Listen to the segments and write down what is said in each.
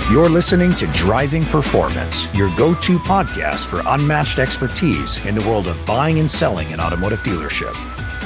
You're listening to Driving Performance, your go-to podcast for unmatched expertise in the world of buying and selling an automotive dealership.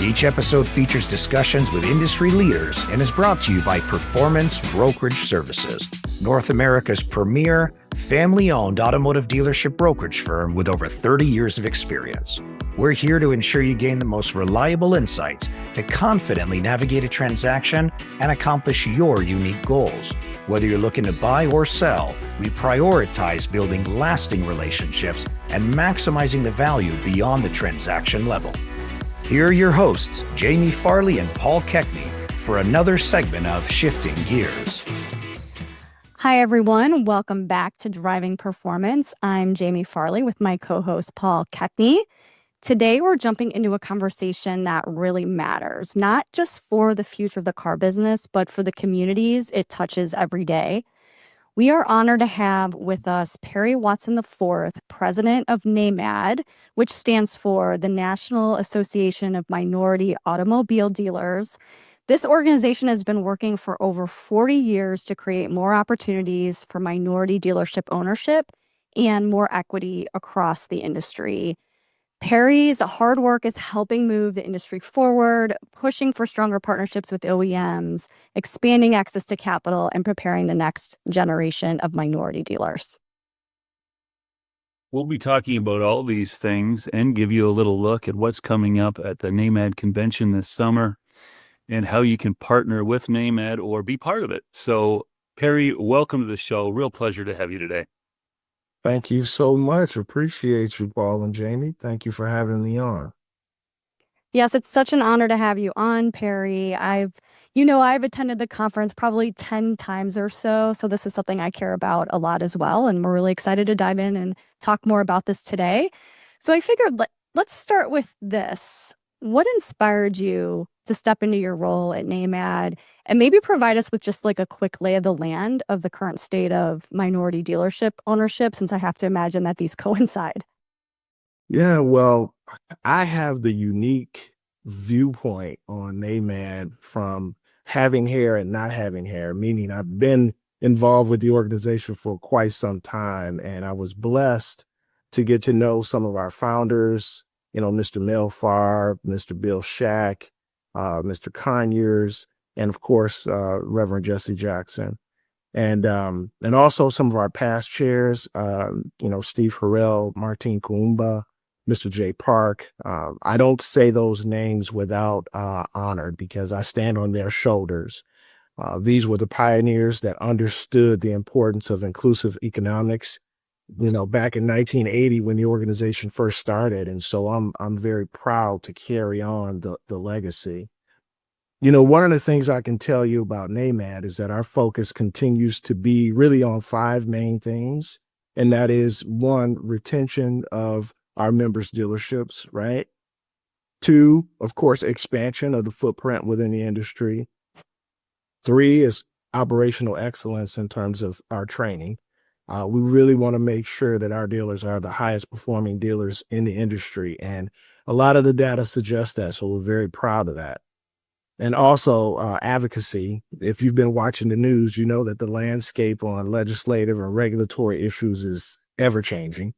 Each episode features discussions with industry leaders and is brought to you by Performance Brokerage Services, North America's premier, family-owned automotive dealership brokerage firm with over 30 years of experience. We're here to ensure you gain the most reliable insights to confidently navigate a transaction and accomplish your unique goals. Whether you're looking to buy or sell, we prioritize building lasting relationships and maximizing the value beyond the transaction level. Here are your hosts, Jamie Farley and Paul Keckney, for another segment of Shifting Gears. Hi, everyone. Welcome back to Driving Performance. I'm Jamie Farley with my co-host, Paul Keckney. Today, we're jumping into a conversation that really matters, not just for the future of the car business, but for the communities it touches every day. We are honored to have with us Perry Watson IV, president of NAMAD, which stands for the National Association of Minority Automobile Dealers. This organization has been working for over 40 years to create more opportunities for minority dealership ownership and more equity across the industry. Perry's hard work is helping move the industry forward, pushing for stronger partnerships with OEMs, expanding access to capital, and preparing the next generation of minority dealers. We'll be talking about all these things and give you a little look at what's coming up at the NAMAD convention this summer and how you can partner with NAMAD or be part of it. So, Perry, welcome to the show. Real pleasure to have you today. Thank you so much. Appreciate you, Paul and Jamie. Thank you for having me on. Yes, it's such an honor to have you on, Perry. I've attended the conference probably 10 times or so. So this is something I care about a lot as well. And we're really excited to dive in and talk more about this today. So I figured let's start with this. What inspired you to step into your role at NAMAD and maybe provide us with just like a quick lay of the land of the current state of minority dealership ownership, since I have to imagine that these coincide? Yeah, well, I have the unique viewpoint on NAMAD from having hair and not having hair, meaning I've been involved with the organization for quite some time, and I was blessed to get to know some of our founders, Mr. Mel Farr, Mr. Bill Shack, Mr. Conyers, and of course, Reverend Jesse Jackson. And also some of our past chairs, Steve Harrell, Martine Koumba, Mr. J. Park. I don't say those names without honor because I stand on their shoulders. These were the pioneers that understood the importance of inclusive economics, back in 1980 when the organization first started. And so I'm very proud to carry on the legacy. One of the things I can tell you about NAMAD is that our focus continues to be really on 5 main things. And that is 1, retention of our members' dealerships, right? 2, of course, expansion of the footprint within the industry. 3 is operational excellence in terms of our training. We really want to make sure that our dealers are the highest performing dealers in the industry. And a lot of the data suggests that. So we're very proud of that. And also advocacy. If you've been watching the news, you know that the landscape on legislative and regulatory issues is ever changing.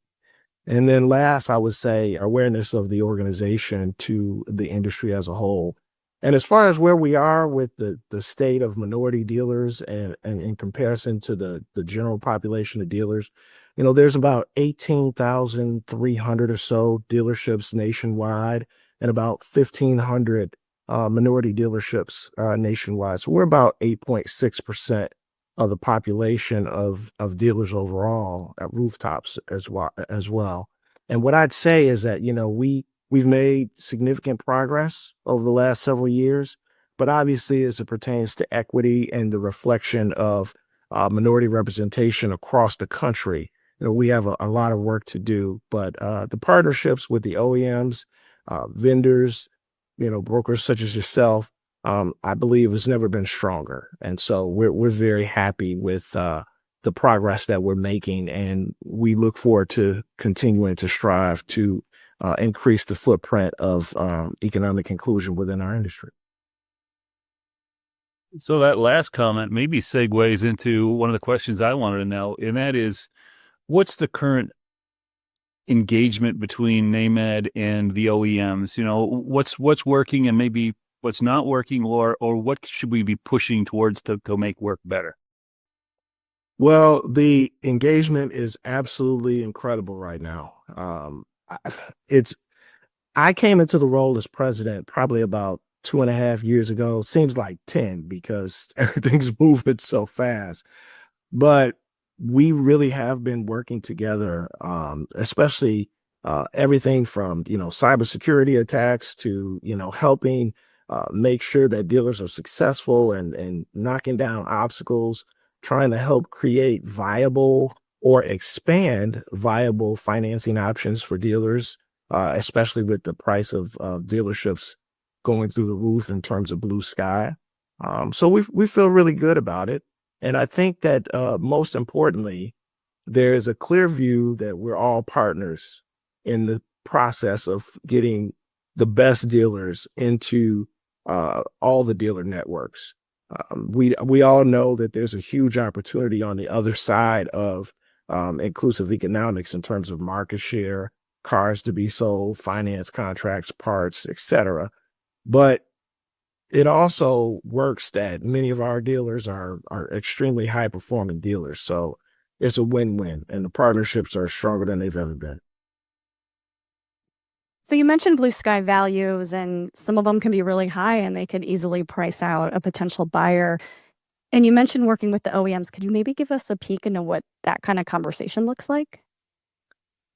And then last, I would say awareness of the organization to the industry as a whole. And as far as where we are with the state of minority dealers and in comparison to the general population of dealers, there's about 18,300 or so dealerships nationwide and about 1,500 minority dealerships nationwide. So we're about 8.6% of the population of dealers overall at rooftops as well. And what I'd say is that, we've made significant progress over the last several years, but obviously as it pertains to equity and the reflection of minority representation across the country, we have a lot of work to do. But the partnerships with the OEMs, vendors, brokers such as yourself, I believe has never been stronger. And so we're very happy with the progress that we're making, and we look forward to continuing to strive to increase the footprint of economic inclusion within our industry. So that last comment maybe segues into one of the questions I wanted to know, and that is, what's the current engagement between NAMAD and the OEMs? What's working and maybe what's not working, or what should we be pushing towards to make work better? Well, the engagement is absolutely incredible right now. It's I came into the role as president probably about 2.5 years ago. Seems like 10 because everything's moving so fast. But we really have been working together, especially everything from cybersecurity attacks to helping make sure that dealers are successful and knocking down obstacles, trying to help create viable or expand viable financing options for dealers, especially with the price of dealerships going through the roof in terms of blue sky. So we feel really good about it. And I think that most importantly, there is a clear view that we're all partners in the process of getting the best dealers into all the dealer networks. We all know that there's a huge opportunity on the other side of inclusive economics in terms of market share, cars to be sold, finance contracts, parts, etc. But it also works that many of our dealers are extremely high performing dealers. So it's a win-win and the partnerships are stronger than they've ever been. So you mentioned blue sky values, and some of them can be really high and they could easily price out a potential buyer. And you mentioned working with the OEMs. Could you maybe give us a peek into what that kind of conversation looks like?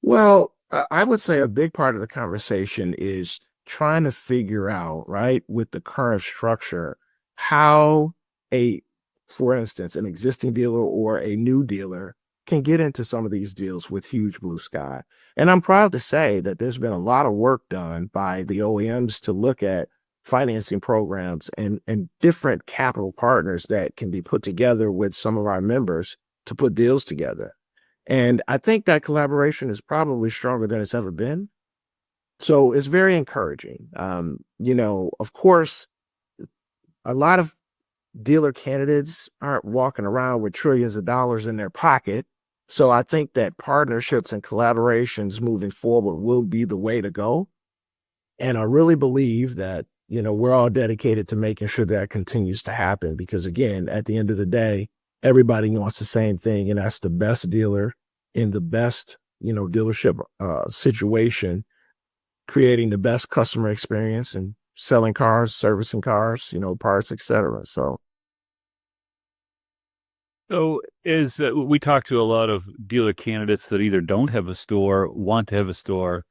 Well, I would say a big part of the conversation is trying to figure out, right, with the current structure, how a, for instance, an existing dealer or a new dealer can get into some of these deals with huge blue sky. And I'm proud to say that there's been a lot of work done by the OEMs to look at financing programs and different capital partners that can be put together with some of our members to put deals together. And I think that collaboration is probably stronger than it's ever been. So it's very encouraging. Of course, a lot of dealer candidates aren't walking around with trillions of dollars in their pocket. So I think that partnerships and collaborations moving forward will be the way to go. And I really believe that, we're all dedicated to making sure that continues to happen because, again, at the end of the day, everybody wants the same thing, and that's the best dealer in the best, dealership situation, creating the best customer experience and selling cars, servicing cars, parts, etc. So, is we talk to a lot of dealer candidates that either don't have a store, want to have a store,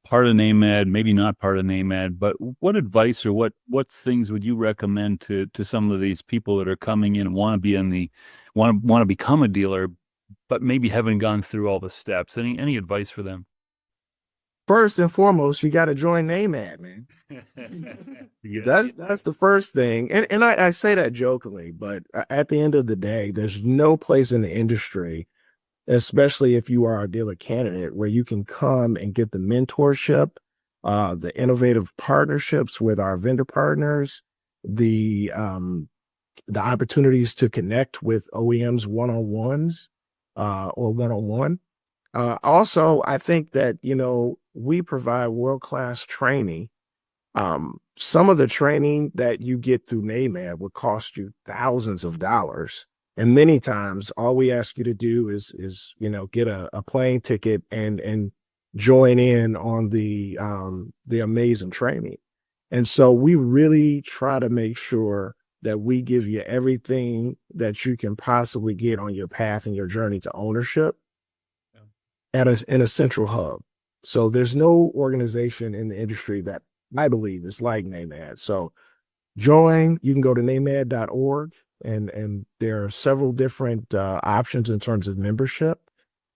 part of NAMAD, maybe not part of NAMAD, but what advice or what things would you recommend to some of these people that are coming in and want to become a dealer, but maybe haven't gone through all the steps? Any advice for them? First and foremost, you got to join NAMAD, man. That's the first thing. And I say that jokingly, but at the end of the day, there's no place in the industry, especially if you are a dealer candidate, where you can come and get the mentorship, the innovative partnerships with our vendor partners, the opportunities to connect with OEMs one-on-ones, or one-on-one. Also, I think that, we provide world-class training. Some of the training that you get through NAMAD would cost you thousands of dollars. And many times all we ask you to do is get a plane ticket and join in on the amazing training. And so we really try to make sure that we give you everything that you can possibly get on your path and your journey to ownership in a central hub. So there's no organization in the industry that I believe is like NAMAD. So join, you can go to namad.org and there are several different options in terms of membership.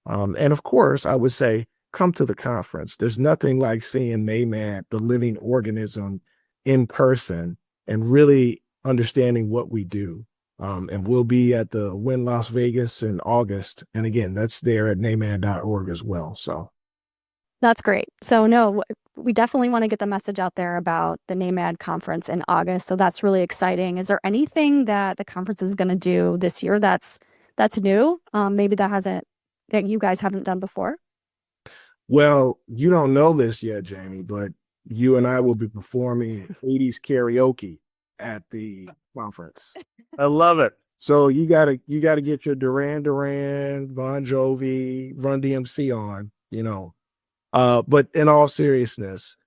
And of course, I would say come to the conference. There's nothing like seeing NAMAD, the living organism, in person and really understanding what we do. And we'll be at the Win Las Vegas in August. And again, that's there at namad.org as well. So That's great. So no, we definitely want to get the message out there about the NAMAD conference in August. So that's really exciting. Is there anything that the conference is going to do this year that's new? Maybe that you guys haven't done before? Well, you don't know this yet, Jamie, but you and I will be performing 80s karaoke at the conference. I love it. So you gotta get your Duran Duran, Bon Jovi, Run DMC on, you know. But in all seriousness,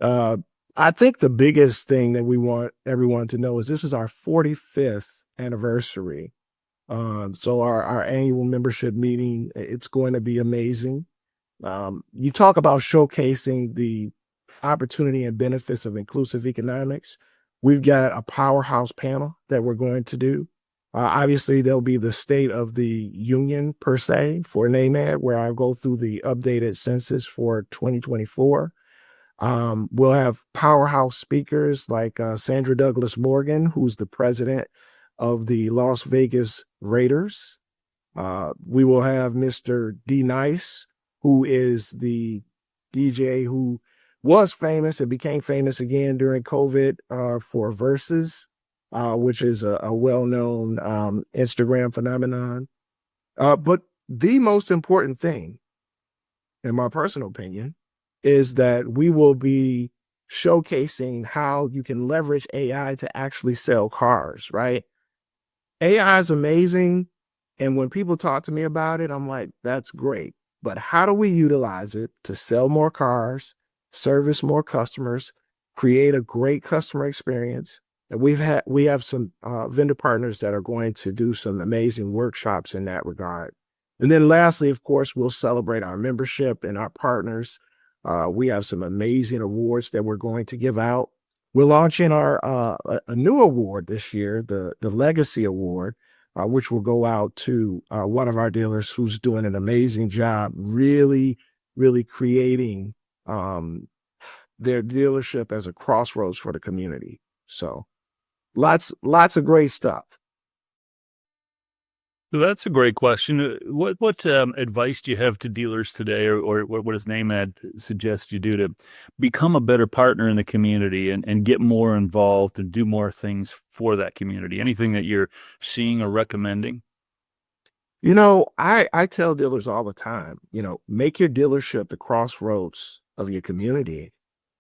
uh, I think the biggest thing that we want everyone to know is this is our 45th anniversary. So our annual membership meeting, it's going to be amazing. You talk about showcasing the opportunity and benefits of inclusive economics. We've got a powerhouse panel that we're going to do. Obviously, there'll be the State of the Union per se for NAMAD, where I go through the updated census for 2024. We'll have powerhouse speakers like Sandra Douglas Morgan, who's the president of the Las Vegas Raiders. We will have Mr. D Nice, who is the DJ who was famous and became famous again during COVID for Versus, which is a well-known Instagram phenomenon. But the most important thing, in my personal opinion, is that we will be showcasing how you can leverage AI to actually sell cars, right? AI is amazing. And when people talk to me about it, I'm like, that's great. But how do we utilize it to sell more cars, service more customers, create a great customer experience? And we have some vendor partners that are going to do some amazing workshops in that regard. And then lastly, of course, we'll celebrate our membership and our partners. We have some amazing awards that we're going to give out. We're launching a new award this year, the Legacy Award, which will go out to one of our dealers who's doing an amazing job, really, really creating their dealership as a crossroads for the community. So lots of great stuff. So that's a great question. What advice do you have to dealers today, or what does NAMAD suggest you do to become a better partner in the community and get more involved and do more things for that community? Anything that you're seeing or recommending? You know, I tell dealers all the time, make your dealership the crossroads of your community.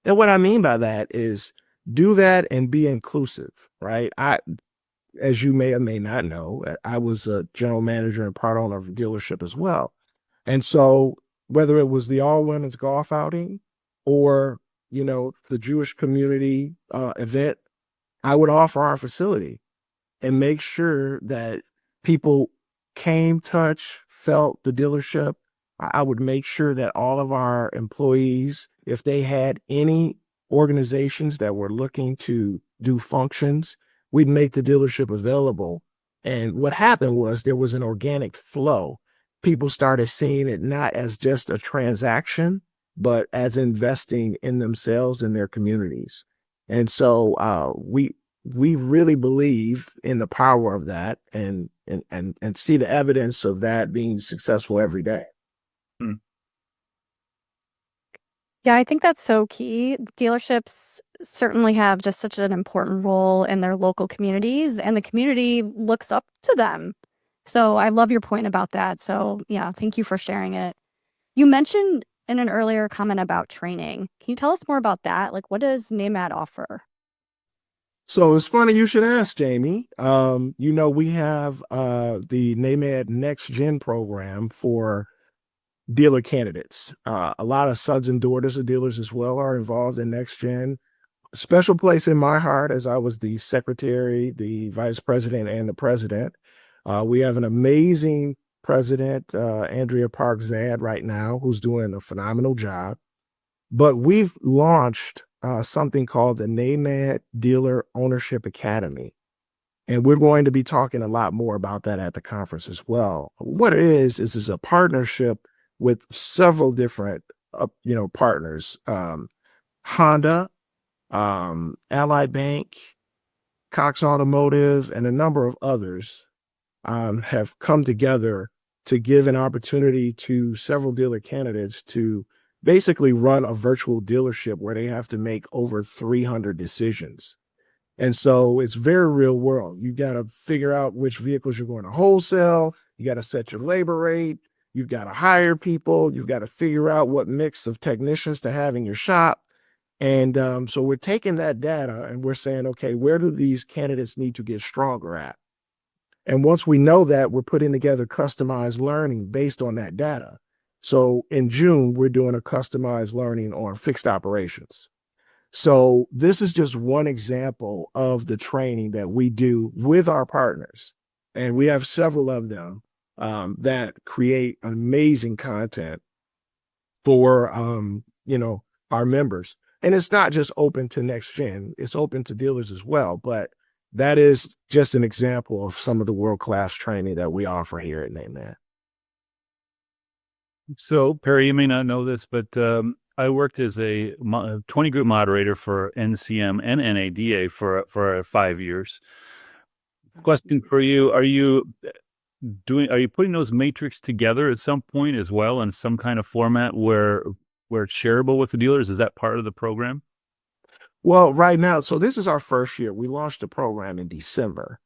And what I mean by that is do that and be inclusive, right? As you may or may not know, I was a general manager and part owner of a dealership as well. And so whether it was the all women's golf outing or, the Jewish community event, I would offer our facility and make sure that people came, touch, felt the dealership. I would make sure that all of our employees, if they had any organizations that were looking to do functions, we'd make the dealership available. And what happened was there was an organic flow. People started seeing it not as just a transaction, but as investing in themselves and their communities. And so we really believe in the power of that and see the evidence of that being successful every day. Hmm. Yeah, I think that's so key. Dealerships certainly have just such an important role in their local communities, and the community looks up to them. So I love your point about that. So yeah, thank you for sharing it. You mentioned in an earlier comment about training. Can you tell us more about that? Like, what does NAMAD offer? So it's funny you should ask, Jamie. We have the NAMAD Next Gen program for dealer candidates. A lot of sons and daughters of dealers as well are involved in Next Gen. Special place in my heart as I was the secretary, the vice president, and the president. We have an amazing president, Andrea Park-Zad, right now, who's doing a phenomenal job. But we've launched something called the NAMAD Dealer Ownership Academy. And we're going to be talking a lot more about that at the conference as well. What it is it's a partnership with several different, partners. Honda, Ally Bank, Cox Automotive, and a number of others have come together to give an opportunity to several dealer candidates to basically run a virtual dealership where they have to make over 300 decisions. And so it's very real world. You got to figure out which vehicles you're going to wholesale. You got to set your labor rate. You've got to hire people. You've got to figure out what mix of technicians to have in your shop. And so we're taking that data and we're saying, okay, where do these candidates need to get stronger at? And once we know that, we're putting together customized learning based on that data. So in June, we're doing a customized learning on fixed operations. So this is just one example of the training that we do with our partners. And we have several of them that create amazing content for, our members. And it's not just open to next gen, it's open to dealers as well. But that is just an example of some of the world-class training that we offer here at NAMAD. So, Perry, you may not know this, but I worked as a 20 group moderator for NCM and NADA for 5 years. Question for you: Are you putting those matrix together at some point as well in some kind of format where it's shareable with the dealers? Is that part of the program? Well, right now, so this is our first year. We launched the program in December.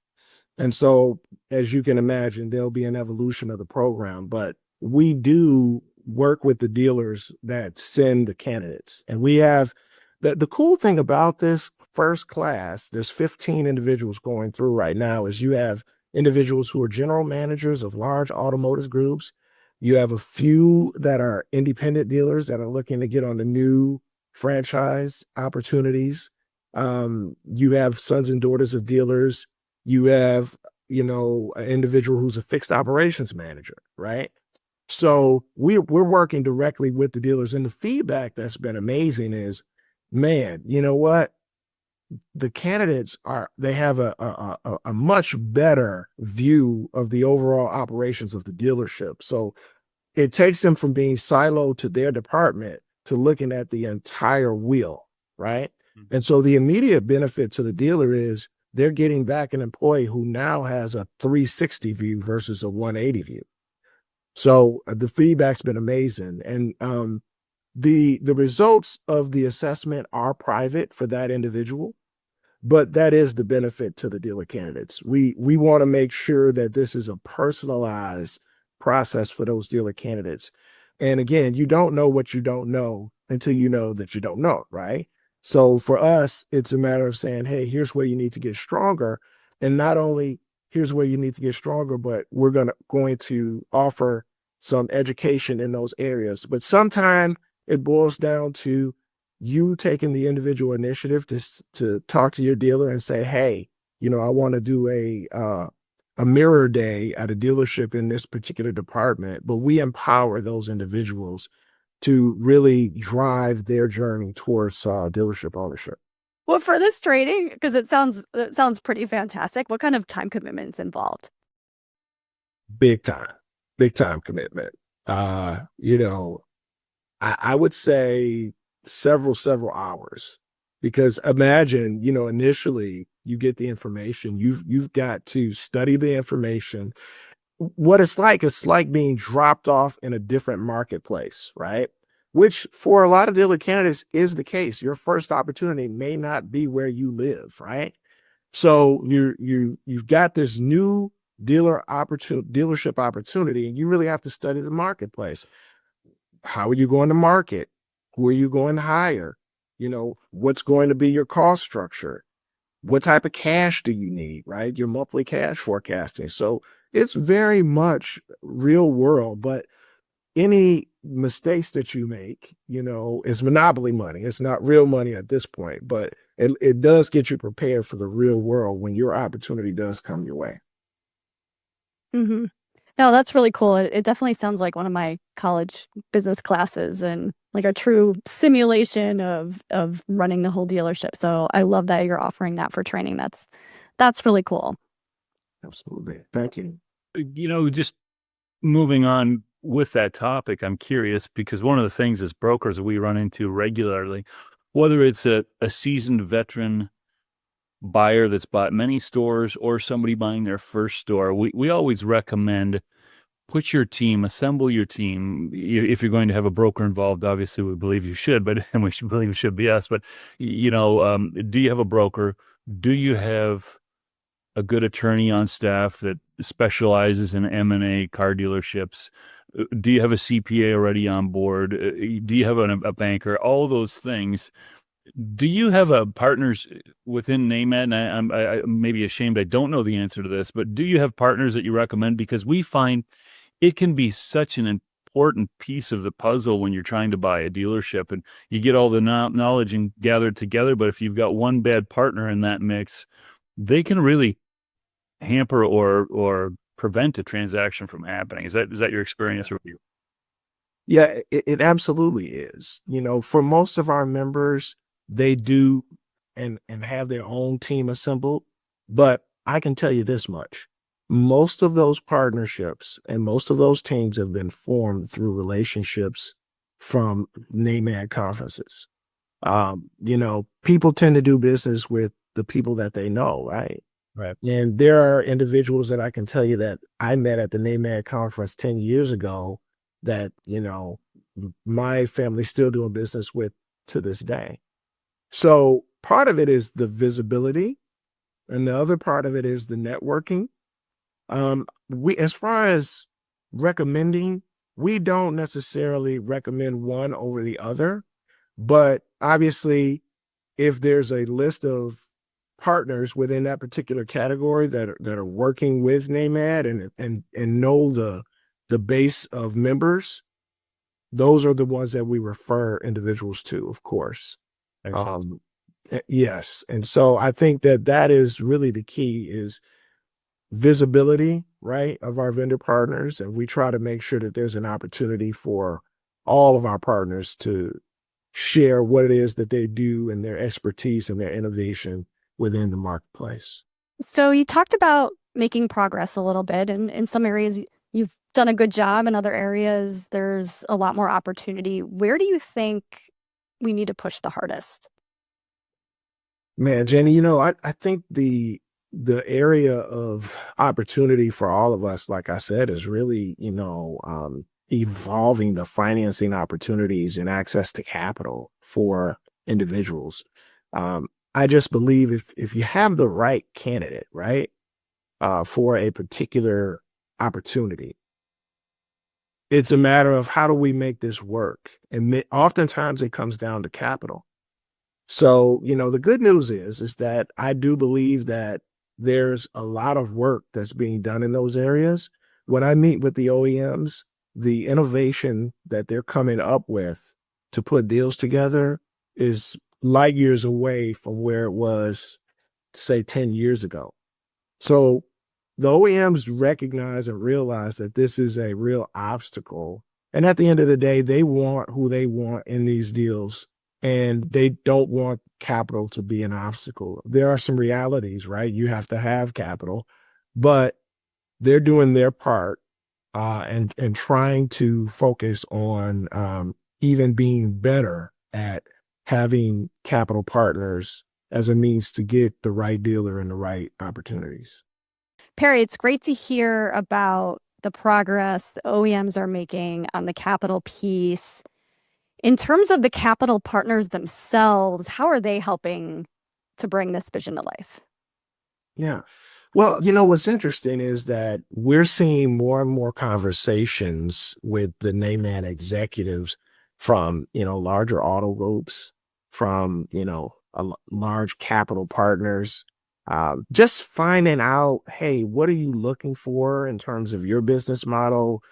And so, as you can imagine, there'll be an evolution of the program, but we do work with the dealers that send the candidates. And we have the cool thing about this first class, there's 15 individuals going through right now, is you have individuals who are general managers of large automotive groups. You have a few that are independent dealers that are looking to get on the new franchise opportunities. You have sons and daughters of dealers. You have, an individual who's a fixed operations manager, right? So we're working directly with the dealers, and the feedback that's been amazing is, man, you know what? The candidates they have a much better view of the overall operations of the dealership. So it takes them from being siloed to their department to looking at the entire wheel, right? Mm-hmm. And so the immediate benefit to the dealer is they're getting back an employee who now has a 360 view versus a 180 view. So the feedback's been amazing. And the results of the assessment are private for that individual, but that is the benefit to the dealer candidates. We want to make sure that this is a personalized process for those dealer candidates. And again, you don't know what you don't know until you know that you don't know, right? So for us, it's a matter of saying, hey, here's where you need to get stronger. And not only here's where you need to get stronger, but we're going to offer some education in those areas. But sometimes it boils down to you taking the individual initiative to talk to your dealer and say, hey, I want to do a mirror day at a dealership in this particular department, but we empower those individuals to really drive their journey towards dealership ownership. Well, for this training, because it sounds pretty fantastic, what kind of time commitment is involved? Big time commitment. I would say several hours, because imagine, initially you get the information, you've got to study the information. What it's like being dropped off in a different marketplace, right? Which for a lot of dealer candidates is the case. Your first opportunity may not be where you live, right? So you've got this new dealership opportunity, and you really have to study the marketplace. How are you going to market? Who are you going to hire? What's going to be your cost structure? What type of cash do you need, right? Your monthly cash forecasting. So it's very much real world, but any mistakes that you make, is monopoly money. It's not real money at this point, but it does get you prepared for the real world when your opportunity does come your way. Mm-hmm. No, that's really cool. It definitely sounds like one of my college business classes and like a true simulation of running the whole dealership. So I love that you're offering that for training. That's really cool. Absolutely. Thank you. Just moving on with that topic, I'm curious, because one of the things as brokers we run into regularly, whether it's a seasoned veteran buyer that's bought many stores or somebody buying their first store, we always recommend put your team, assemble your team. If you're going to have a broker involved, obviously we believe you should, and we should believe it should be us. But do you have a broker? Do you have a good attorney on staff that specializes in M&A car dealerships? Do you have a CPA already on board? Do you have a banker? All those things. Do you have partners within NAMAD? And I may be ashamed I don't know the answer to this, but do you have partners that you recommend? Because we find it can be such an important piece of the puzzle when you're trying to buy a dealership, and you get all the knowledge and gathered together. But if you've got one bad partner in that mix, they can really hamper or prevent a transaction from happening. Is that your experience or you? Yeah, it absolutely is. For most of our members, they do and have their own team assembled. But I can tell you this much. Most of those partnerships and most of those teams have been formed through relationships from NAMAD conferences. People tend to do business with the people that they know, right? Right. And there are individuals that I can tell you that I met at the NAMAD conference 10 years ago that, my family's still doing business with to this day. So part of it is the visibility, and the other part of it is the networking. As far as recommending, we don't necessarily recommend one over the other, but obviously if there's a list of partners within that particular category that are working with NAMAD and know the base of members, those are the ones that we refer individuals to, of course. Excellent. Yes. And so I think that is really the key is visibility, right, of our vendor partners. And we try to make sure that there's an opportunity for all of our partners to share what it is that they do and their expertise and their innovation within the marketplace. So you talked about making progress a little bit, and in some areas you've done a good job. In other areas, there's a lot more opportunity. Where do you think we need to push the hardest? Man, Jenny, I think the area of opportunity for all of us, like I said, is really, evolving the financing opportunities and access to capital for individuals. I just believe if you have the right candidate, right, for a particular opportunity, it's a matter of how do we make this work? And oftentimes it comes down to capital. So, the good news is that I do believe that there's a lot of work that's being done in those areas. When I meet with the OEMs, the innovation that they're coming up with to put deals together is light years away from where it was, say, 10 years ago. So the OEMs recognize and realize that this is a real obstacle. And at the end of the day, they want who they want in these deals, and they don't want capital to be an obstacle. There are some realities, right? You have to have capital, but they're doing their part and trying to focus on even being better at having capital partners as a means to get the right dealer and the right opportunities. Perry, it's great to hear about the progress the OEMs are making on the capital piece. In terms of the capital partners themselves, how are they helping to bring this vision to life? Yeah. Well, what's interesting is that we're seeing more and more conversations with the NAMAD executives from, larger auto groups, from, large capital partners, just finding out, hey, what are you looking for in terms of your business model?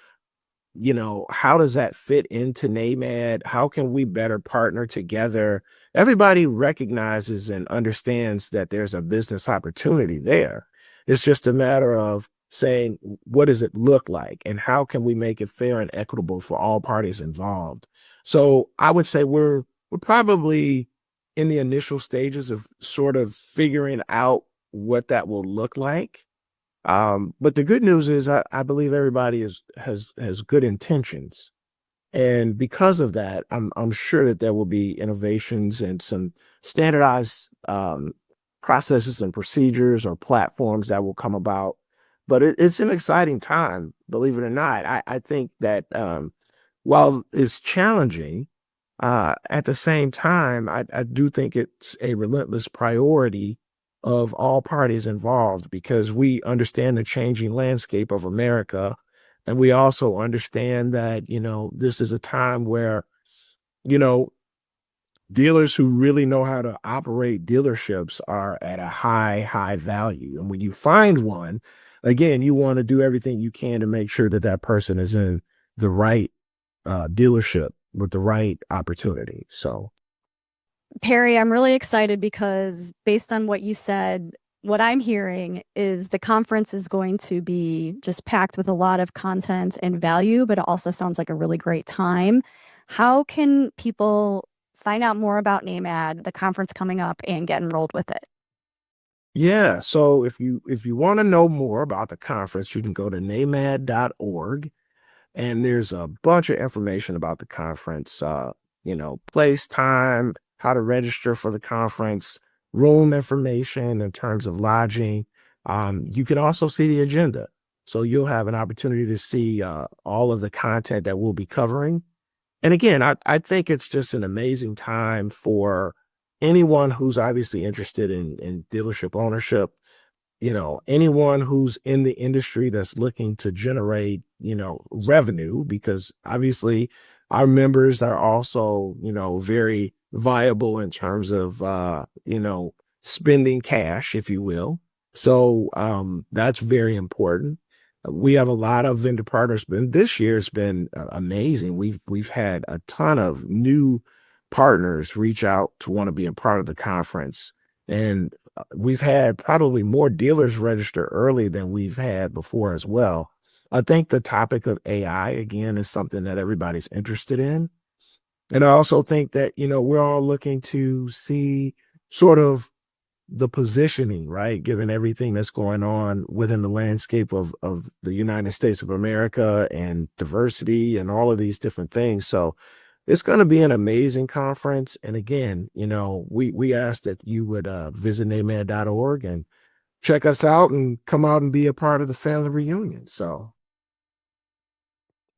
How does that fit into NAMAD? How can we better partner together? Everybody recognizes and understands that there's a business opportunity there. It's just a matter of saying, what does it look like? And how can we make it fair and equitable for all parties involved? So I would say we're probably in the initial stages of sort of figuring out what that will look like. But the good news is I believe everybody has good intentions. And because of that, I'm sure that there will be innovations and some standardized processes and procedures or platforms that will come about But it's an exciting time, believe it or not. I think that while it's challenging, at the same time, I do think it's a relentless priority of all parties involved because we understand the changing landscape of America. And we also understand that, this is a time where, you know, dealers who really know how to operate dealerships are at a high value. And when you find one, again, you want to do everything you can to make sure that that person is in the right dealership with the right opportunity. So, Perry, I'm really excited because based on what you said, what I'm hearing is the conference is going to be just packed with a lot of content and value, but it also sounds like a really great time. How can people find out more about NAMAD, the conference coming up, and get enrolled with it? yeah. So if you want to know more about the conference, you can go to namad.org. And there's a bunch of information about the conference, place, time, how to register for the conference, room information in terms of lodging. You can also see the agenda. So you'll have an opportunity to see all of the content that we'll be covering. And again, I think it's just an amazing time for anyone who's obviously interested in dealership ownership, anyone who's in the industry that's looking to generate, revenue, because obviously our members are also, very viable in terms of, spending cash, if you will. So that's very important. We have a lot of vendor partners, but this year's been amazing. We've had a ton of new partners reach out to want to be a part of the conference. And we've had probably more dealers register early than we've had before as well. I think the topic of AI, again, is something that everybody's interested in. And I also think that, we're all looking to see sort of the positioning, right? Given everything that's going on within the landscape of the United States of America and diversity and all of these different things. So it's going to be an amazing conference. And again, we ask that you would visit namad.org and check us out and come out and be a part of the family reunion. So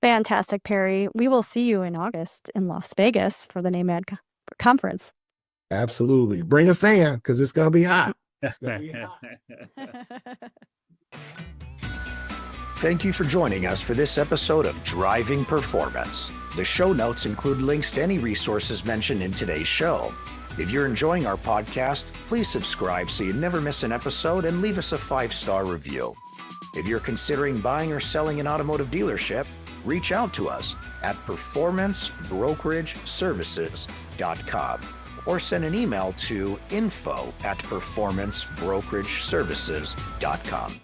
Fantastic, Perry. We will see you in August in Las Vegas for the NAMAD conference. absolutely. Bring a fan because it's going to be hot. It's going to be hot. Thank you for joining us for this episode of Driving Performance. The show notes include links to any resources mentioned in today's show. If you're enjoying our podcast, please subscribe so you never miss an episode and leave us a 5-star review. If you're considering buying or selling an automotive dealership, reach out to us at performancebrokerageservices.com or send an email to info@performancebrokerage services.com.